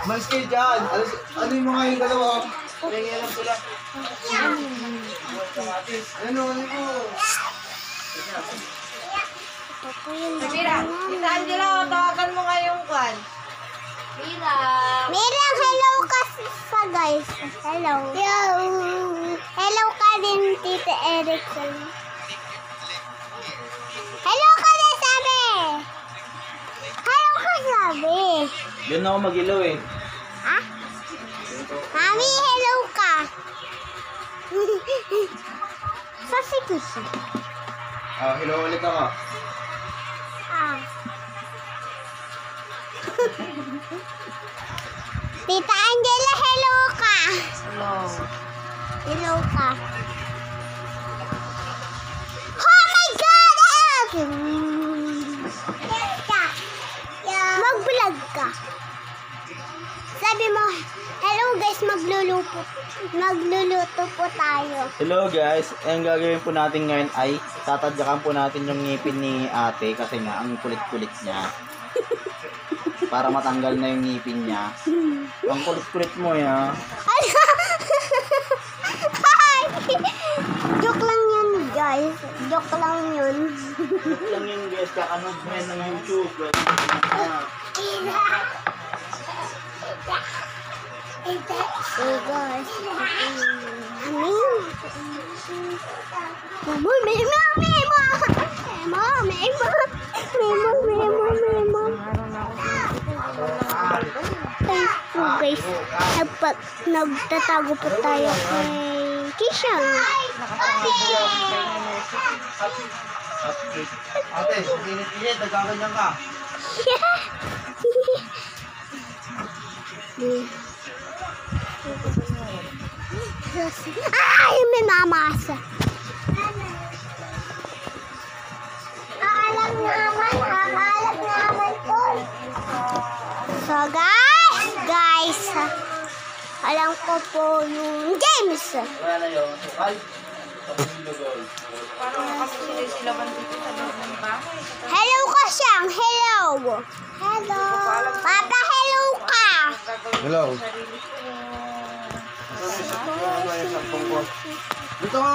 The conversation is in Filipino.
Malis kayo dyan. Ano yung mga yung dalawa? Tingin lang sila. Ano mo? Mira, Tita Angela, tawagan mo nga yung kwan. Mira, hello ka sa guys. Hello. Hello ka din, Tita Erickson. Hello ka din, sabi. Hello ka, sabi. Yun ako mag-ilaw eh. Ha? Mami, hello ka. Sasikis. Hello ulit ako. Tita Angela, hello ka. Hello. Hello ka. Oh my God! Mag-vlog ka. Sabi mo, hello guys, magluluto po tayo. Hello guys, ang gagawin po natin ngayon ay tatadyakan po natin yung ngipin ni ate kasi nga ang kulit-kulit niya. Para matanggal na yung ngipin niya. Ang kulit-kulit mo ya. Joke lang yun guys. Joke lang yun. Joke lang yun guys, kakanood mo yan ng YouTube. So guys, nagtatago po tayo kay Kishan. Ate, init-init, nagkakanyan ka. Ay, may mamasa. Akalat naman po. So guys, alam ko po yung James. Wala na yun. Ay, Parang nakasilaban dito sa loob ng bahay. Hello ka siyang, hello. Hello. Papa, hello ka. Hello. Sarili ko. Dito nga.